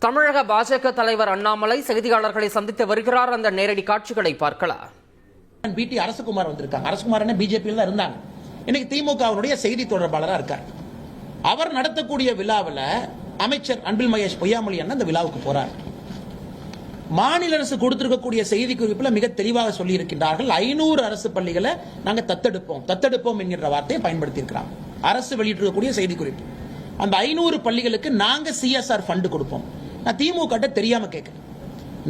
தமிழக பாஜக தலைவர் அண்ணாமலை செய்தியாளர்களை சந்தித்து வருகிறார். அந்த நேரடி காட்சிகளை பார்க்கலாம். பிடி அரசகுமார் வந்திருக்காங்க. அரசகுமார் என்ன பிஜேபியில் தான் இருந்தாங்க. இன்னைக்கு திமுகவுடைய செய்தி தொடர்பாளராக இருக்கார். அவர் நடத்தக்கூடிய விழாவில் அமைச்சர் அன்பில் மகேஷ் பொய்யாமொழி அண்ணன் அந்த விழாவுக்கு போறார். மாநில அரசு கொடுத்திருக்கக்கூடிய செய்தி குறிப்பில் மிக தெளிவாக சொல்லி இருக்கின்றார்கள். 500 அரசு பள்ளிகளை நாங்க தத்தெடுப்போம் என்கிற வார்த்தையை பயன்படுத்தி இருக்கிறாங்க. அரசு வெளியிட்டிருக்கக்கூடிய செய்தி குறிப்பு. அந்த 500 பள்ளிகளுக்கு நாங்க CSR ஃபண்ட் கொடுப்போம். நான் திமுக தெரியாம கேட்கிறேன்.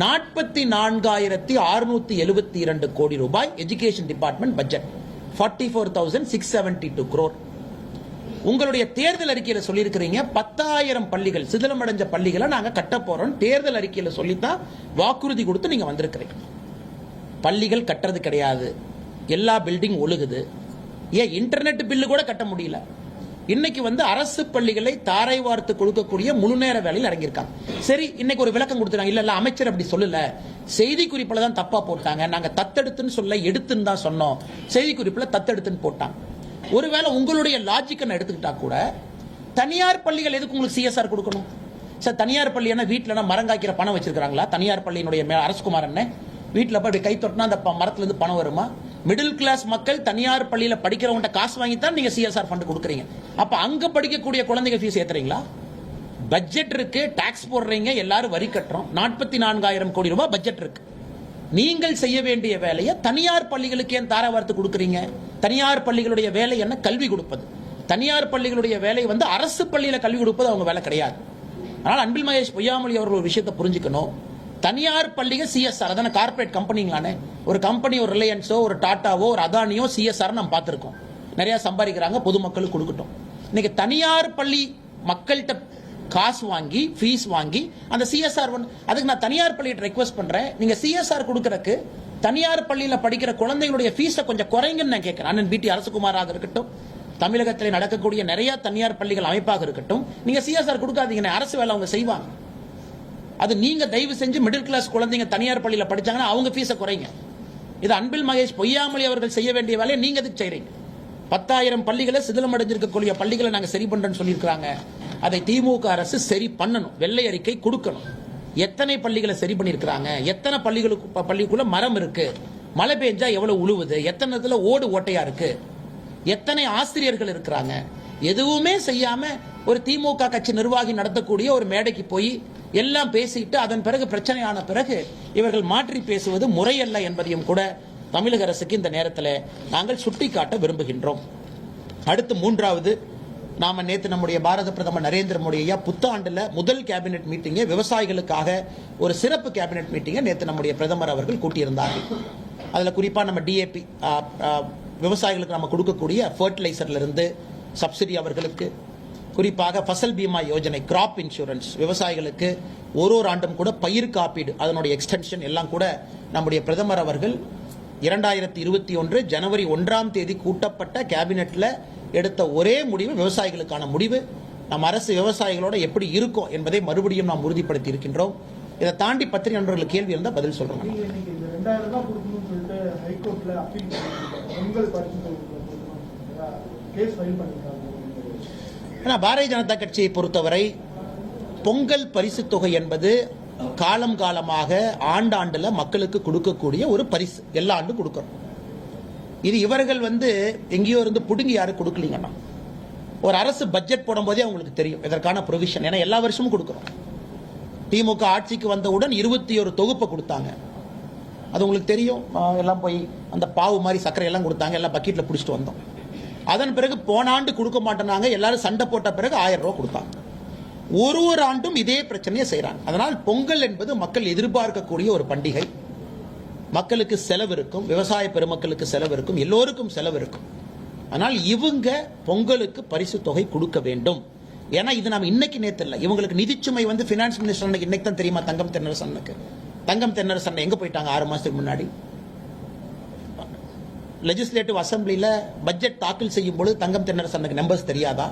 44,672 கோடி ரூபாய் எஜுகேஷன் டிபார்ட்மெண்ட் பட்ஜெட், 44,672 crore. உங்களுடைய தேர்தல் அறிக்கையில சொல்லியிருக்கிறீங்க 10,000 பள்ளிகள், சிதிலமடைஞ்ச பள்ளிகளை நாங்க கட்ட போறோம். தேர்தல் அறிக்கையில சொல்லித்தான் வாக்குறுதி கொடுத்து நீங்க வந்திருக்கிறீங்க. பள்ளிகள் கட்டுறது கிடையாது, எல்லா பில்டிங் ஒழுகுது. ஏன் இன்டர்நெட் பில்லு கூட கட்ட முடியல. இன்னைக்கு அரசு பள்ளிகளை தாரை வார்த்து கொடுக்கக்கூடிய முழு நேர வேலையில் இறங்கியிருக்காங்க. சரி, இன்னைக்கு ஒரு விளக்கம் கொடுத்துறாங்க. இல்ல அமைச்சர் அப்படி சொல்லல, செய்தி குறிப்பில் தான் தப்பா போட்டாங்க. நாங்க தத்தெடுத்துன்னு சொல்ல எடுத்துன்னு தான் சொன்னோம், செய்தி குறிப்பில் தத்தெடுத்துன்னு போட்டாங்க. ஒருவேளை உங்களுடைய லாஜிக்கை எடுத்துக்கிட்டா கூட தனியார் பள்ளிகள் எதுக்கு உங்களுக்கு CSR கொடுக்கணும்? சார், தனியார் பள்ளி என்ன வீட்டில் மரம் காய்க்கிற பணம் வச்சிருக்காங்களா? தனியார் பள்ளியினுடைய அரசகுமார் என்ன வீட்டில் போய் கை தொட்டினா அந்த மரத்துல இருந்து பணம் வருமா? மிடில் கிளாஸ் மக்கள் தனியார் பள்ளியில படிக்கிறவங்க காசு வாங்கித்தான் நீங்க CSR ஃபண்ட் கொடுக்குறீங்க. அப்ப அங்க படிக்கக்கூடிய குழந்தைங்க ஃபீஸ் ஏத்துறீங்களா? பட்ஜெட் இருக்கு, டாக்ஸ் போடுறீங்க, எல்லாரும் வரி கட்டுறோம். 44,000 கோடி ரூபாய் பட்ஜெட் இருக்கு. நீங்கள் செய்ய வேண்டிய வேலையை தனியார் பள்ளிகளுக்கு ஏன் தார வார்த்து கொடுக்குறீங்க? தனியார் பள்ளிகளுடைய வேலை என்ன? கல்வி கொடுப்பது. தனியார் பள்ளிகளுடைய வேலை அரசு பள்ளியில கல்வி கொடுப்பது அவங்க வேலை கிடையாது. ஆனால் அன்பில் மகேஷ் பொய்யாமொழி அவர்கள் ஒரு விஷயத்தை புரிஞ்சுக்கணும். தனியார் பள்ளிகள் CSR, அதான கார்பரேட் கம்பெனிங்களானே. ஒரு கம்பெனி, ஒரு ரிலையன்ஸோ, ஒரு டாட்டாவோ, ஒரு அதானியோ CSR நம்ம பார்த்திருக்கோம். நிறைய சம்பாதிக்கிறாங்க, பொதுமக்களுக்கு கொடுக்கட்டும். இன்னைக்கு தனியார் பள்ளி மக்கள்கிட்ட காசு வாங்கி, ஃபீஸ் வாங்கி அந்த CSR அதுக்கு நான் தனியார் பள்ளியை ரெக்வெஸ்ட் பண்றேன். நீங்க CSR கொடுக்கறதுக்கு தனியார் பள்ளியில படிக்கிற குழந்தைகளுடைய ஃபீஸை கொஞ்சம் குறைங்கன்னு நான் கேட்கிறேன். அண்ணன் பிடி அரசகுமாராக இருக்கட்டும், தமிழகத்தில் நடக்கக்கூடிய நிறைய தனியார் பள்ளிகள் அமைப்பாக இருக்கட்டும், நீங்க CSR கொடுக்காதீங்க. அரசு வேலை அவங்க செய்வாங்க. அது நீங்க தயவு செஞ்சு மிடில் கிளாஸ் குழந்தைங்க தனியார் பள்ளியில படிச்சாங்கன்னா அவங்க ஃபீஸை குறைங்க. இது அன்பில் மகேஷ் பொய்யாமொழி அவர்கள் செய்ய வேண்டிய வேலையை நீங்க எதுக்கு செய்றீங்க? 10,000 பள்ளிகளை சிதிலமடைஞ்சிருக்கக்கூடிய பள்ளிகளை நாங்க சரி பண்றோம்னு சொல்லியிருக்காங்க. அதை திமுக அரசு சரி பண்ணணும், வெள்ளை அறிக்கை கொடுக்கணும். எத்தனை பள்ளிகளை சரி பண்ணியிருக்கிறாங்க, எத்தனை பள்ளிக்குள்ள மரம் இருக்கு, மழை பெஞ்சா எவ்வளவு உழுவுது, எத்தனை இடத்துல ஓடு ஓட்டையா இருக்கு, எத்தனை ஆசிரியர்கள் இருக்கிறாங்க, எதுவுமே செய்யாம ஒரு திமுக கட்சி நிர்வாகி நடத்தக்கூடிய ஒரு மேடைக்கு போய் எல்லாம் பேசிட்டு அதன் பிறகு பிரச்சனையான பிறகு இவர்கள் மாற்றி பேசுவது முறையல்ல என்பதையும் கூட தமிழக அரசுக்கு இந்த நேரத்தில் நாங்கள் சுட்டிக்காட்ட விரும்புகின்றோம். அடுத்து மூன்றாவது, நாம நேற்று நம்முடைய பாரத பிரதமர் நரேந்திர மோடி ஐயா புத்தாண்டுல முதல் கேபினெட் மீட்டிங்கை, விவசாயிகளுக்காக ஒரு சிறப்பு கேபினெட் மீட்டிங்கை நேற்று நம்முடைய பிரதமர் அவர்கள் கூட்டியிருந்தார்கள். அதுல குறிப்பா நம்ம DAP விவசாயிகளுக்கு நம்ம கொடுக்கக்கூடிய ஃபர்டிலைசர்ல இருந்து சப்சிடி, அவர்களுக்கு குறிப்பாக ஃபசல் பீமா யோஜனை, கிராப் இன்சூரன்ஸ், விவசாயிகளுக்கு ஒரு ஆண்டும் கூட பயிர் காப்பீடு, அதனுடைய எக்ஸ்டென்ஷன் எல்லாம் கூட நம்முடைய பிரதமர் அவர்கள் 2021 ஜனவரி 1ஆம் தேதி கூட்டப்பட்ட கேபினெட்ல எடுத்த ஒரே முடிவு விவசாயிகளுக்கான முடிவு. நம் அரசு விவசாயிகளோட எப்படி இருக்கும் என்பதை மறுபடியும் நாம் உறுதிப்படுத்தி இருக்கின்றோம். இதை தாண்டி பத்திரிகை நண்பர்கள் கேள்வி இருந்தால் பதில் சொல்றோம். பாரதிய ஜனதா கட்சியை பொறுத்தவரை பொங்கல் பரிசு தொகை என்பது காலம் காலமாக ஆண்டாண்டுல மக்களுக்கு கொடுக்கக்கூடிய ஒரு பரிசு, எல்லா ஆண்டும் கொடுக்கிறோம். இது இவர்கள் எங்கேயோ இருந்து புடுங்கி யாரும் கொடுக்கலீங்கன்னா, ஒரு அரசு பட்ஜெட் போடும் போதே அவங்களுக்கு தெரியும் இதற்கான ப்ரொவிஷன். ஏன்னா எல்லா வருஷமும் கொடுக்கிறோம். திமுக ஆட்சிக்கு வந்தவுடன் 21 தொகுப்பை கொடுத்தாங்க. அது உங்களுக்கு தெரியும். எல்லாம் போய் அந்த பாவு மாதிரி சர்க்கரை எல்லாம் கொடுத்தாங்க, எல்லாம் பக்கெட்ல பிடிச்சிட்டு வந்தோம். அதன் பிறகு போன ஆண்டு கொடுக்க மாட்டேனாங்க, எல்லாரும் சண்டை போட்ட பிறகு 1000 ரூபாய் கொடுத்தாங்க. ஒரு ஆண்டும் இதே பிரச்சனையை செய்யறாங்க. அதனால் பொங்கல் என்பது மக்கள் எதிர்பார்க்கக்கூடிய ஒரு பண்டிகை. மக்களுக்கு செலவு இருக்கும், விவசாய பெருமக்களுக்கு செலவு இருக்கும், எல்லோருக்கும் செலவு இருக்கும். ஆனால் இவங்க பொங்கலுக்கு பரிசு தொகை கொடுக்க வேண்டும். ஏன்னா இது நம்ம இன்னைக்கு நேத்து இல்ல, இவங்களுக்கு நிதிச்சுமை பினான்ஸ் மினிஸ்டர் இன்னைக்கு தான் தெரியுமா. தங்கம் தென்னரசன் எங்க போயிட்டாங்க 6 மாசத்துக்கு முன்னாடி. லெஜிஸ்லேட்டிவ் அசம்பிளில பட்ஜெட் தாக்கல் செய்யும் பொழுது தங்கம் தென்னரசனுக்கு நம்பர்ஸ் தெரியாதா?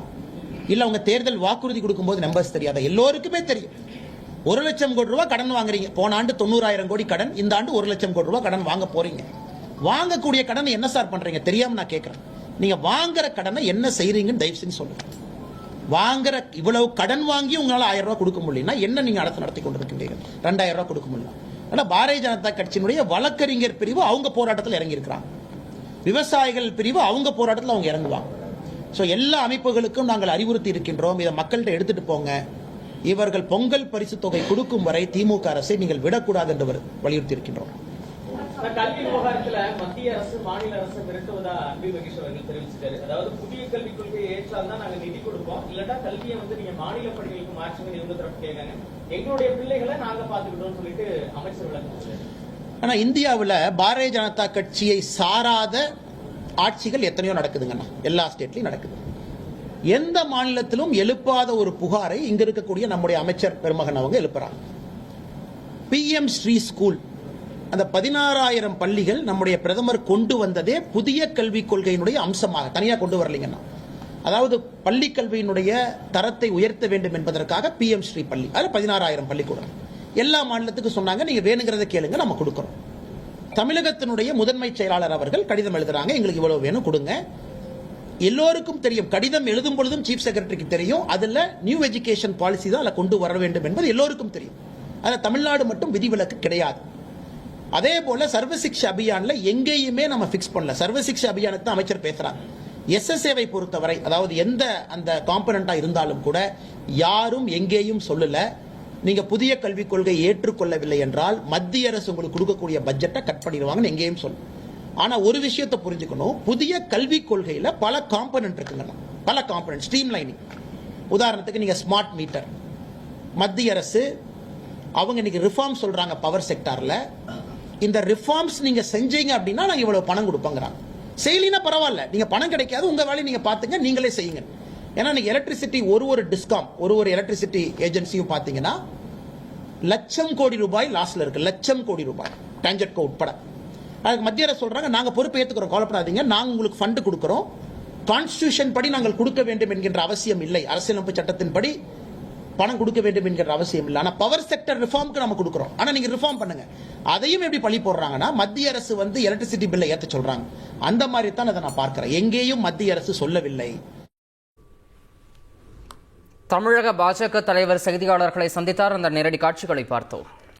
இல்ல அவங்க தேர்தல் வாக்குறுதி கொடுக்கும் போது நம்பர்ஸ் தெரியாதா? எல்லோருக்குமே தெரியும். 1 லட்சம் கோடி ரூபாய் கடன் வாங்குறீங்க. போன ஆண்டு 90,000 கோடி கடன், இந்த ஆண்டு 1 லட்சம் கோடி ரூபாய் கடன் வாங்க போறீங்க. வாங்கக்கூடிய கடனை என்ன சார் பண்றீங்க தெரியாம நான் கேட்கிறேன். நீங்க வாங்குற கடனை என்ன செய்றீங்கன்னு தயவு செஞ்சு சொல்லுங்க. வாங்குற இவ்வளவு கடன் வாங்கி உங்களால் 1000 ரூபாய் கொடுக்க முடியலன்னா என்ன நீங்க அரசு நடத்தி கொண்டிருக்கின்றீர்கள்? 2000 ரூபாய் கொடுக்க முடியல. ஆனால் பாரதிய ஜனதா கட்சியினுடைய வழக்கறிஞர் பிரிவு அவங்க போராட்டத்தில் இறங்கி இருக்கிறாங்க. விவசாயிகள் பிரிவு அவங்க போராட்டத்தில் அவங்க இறங்குவாங்க. ஸோ எல்லா அமைப்புகளுக்கும் நாங்கள் அறிவுறுத்தி இருக்கின்றோம், இதை மக்கள்கிட்ட எடுத்துட்டு போங்க. இவர்கள் பொங்கல் பரிசு தொகை கொடுக்கும் வரை திமுக அரசை நீங்கள் விடக்கூடாது என்று வலியுறுத்தி இருக்கின்றோம். கல்வி விவகாரத்துல மத்திய அரசு மாநில அரசு மிரட்டுவதா அன்பில் மகேஷ் அவர்கள் தெரிவிச்சிட்டாரு. அதாவது புதிய கல்விக் கொள்கையை ஏற்றால் தான் நாங்க நிதி கொடுப்போம், இல்லட்டா கல்வியை நீங்க மாநில பள்ளிகளுக்கு மாற்றுங்க இவங்க தரப்பு கேட்காங்க. எங்களுடைய பிள்ளைகளை நாங்க பாத்துக்கிட்டோம் சொல்லிட்டு அமைச்சர் விளக்கம். ஆனா இந்தியாவில் பாரதிய ஜனதா கட்சியை சாராத ஆட்சிகள் எத்தனையோ நடக்குதுங்கண்ணா, எல்லா ஸ்டேட்லயும் நடக்குது. எந்த மாநிலத்திலும் எழுப்பாத ஒரு புகாரை இங்க இருக்கக்கூடிய நம்முடைய அமைச்சர் பெருமகன் அவங்க எழுப்புறாங்க. PM ஸ்ரீ ஸ்கூல், அந்த 16,000 பள்ளிகள் நம்முடைய பிரதமர் கொண்டு வந்ததே புதிய கல்விக் கொள்கையினுடைய அம்சமாக, தனியாக கொண்டு வரலைங்கண்ணா. அதாவது பள்ளி கல்வியினுடைய தரத்தை உயர்த்த வேண்டும் என்பதற்காக PM ஸ்ரீ பள்ளி, அது 16,000 பள்ளிக்கூடம் எல்லா மாநிலத்துக்கும் சொன்னாங்க, நீங்க வேணுங்கிறத கேளுங்க, நம்ம கொடுக்கிறோம். தமிழகத்தினுடைய முதன்மை செயலாளர் அவர்கள் கடிதம் எழுதுறாங்க, எங்களுக்கு இவ்வளவு வேணும் கொடுங்க. எல்லோருக்கும் தெரியும், கடிதம் எழுதும் பொழுதும் சீஃப் செக்ரட்டரிக்கு தெரியும், அதுல நியூ எஜுகேஷன் பாலிசி தான் அதில் கொண்டு வர வேண்டும் என்பது எல்லோருக்கும் தெரியும். அதில் தமிழ்நாடு மட்டும் விதிவிலக்கு கிடையாது. அதே போல சர்வசிக்ஷா அபியான்ல எங்கேயுமே நம்ம பிக்ஸ் பண்ணல. சர்வசிக்ஷா அபியானுக்கு தான் அமைச்சர் பேசுறாங்க. SSAவை பொறுத்தவரை, அதாவது எந்த அந்த காம்பனண்டா இருந்தாலும் கூட யாரும் எங்கேயும் சொல்லல, நீங்க புதிய கல்விக் கொள்கை ஏற்றுக்கொள்ளவில்லை என்றால் மத்திய அரசு உங்களுக்கு கொடுக்கக்கூடிய பட்ஜெட்டை கட் பண்ணிடுவாங்கன்னு எங்கேயும் சொல்லும். ஆனா ஒரு விஷயத்தை புரிஞ்சுக்கணும், புதிய கல்விக் கொள்கையில பல காம்பனன்ட் இருக்குங்க, பல காம்பனன்ட் ஸ்ட்ரீம் லைனிங். உதாரணத்துக்கு நீங்க ஸ்மார்ட் மீட்டர், மத்திய அரசு அவங்க இன்னைக்கு ரிஃபார்ம் சொல்றாங்க பவர் செக்டார்ல. இந்த ரிஃபார்ம்ஸ் நீங்க செஞ்சீங்க அப்படின்னா நாங்க இவ்வளவு பணம் கொடுப்போங்கிறாங்க. செய்யலினா பரவாயில்ல, நீங்க பணம் கிடைக்காது, உங்க வேலையை நீங்க பாத்துங்க, நீங்களே செய்யுங்க. ஏன்னா நீங்க எலக்ட்ரிசிட்டி ஒரு டிஸ்காம் ஒரு எலக்ட்ரிசிட்டி ஏஜென்சியும் பாத்தீங்கன்னா லட்சம் கோடி ரூபாய் லாஸ்ல இருக்கு, லட்சம் கோடி ரூபாய் டான்ஜெட்கோ உட்பட. அதுக்கு மத்திய அரசு சொல்றாங்க, நாங்க பொறுப்பு ஏத்துக்கிறோம், கவலைப்படாதீங்க, நாங்க உங்களுக்கு ஃபண்ட் கொடுக்கிறோம், கான்ஸ்டிடியூஷன் படி நாங்கள் கொடுக்க வேண்டும் என்கின்ற அவசியம் இல்லை, அரசியலமைப்பு சட்டத்தின்படி பணம் கொடுக்க வேண்டும் என்கிற அவசியம் இல்லை. ஆனா பவர் செக்டர் ரிஃபார்முக்கு நம்ம கொடுக்கிறோம், ஆனா நீங்க ரிஃபார்ம் பண்ணுங்க. அதையும் எப்படி பழி போடுறாங்கன்னா மத்திய அரசு எலக்ட்ரிசிட்டி பில்லை ஏற்ற சொல்றாங்க. அந்த மாதிரி தான் அதை நான் பார்க்கிறேன், எங்கேயும் மத்திய அரசு சொல்லவில்லை. தமிழக பாஜக தலைவர் செய்தியாளர்களை சந்தித்தார். அந்த நேரடி காட்சிகளை பார்த்தோம்.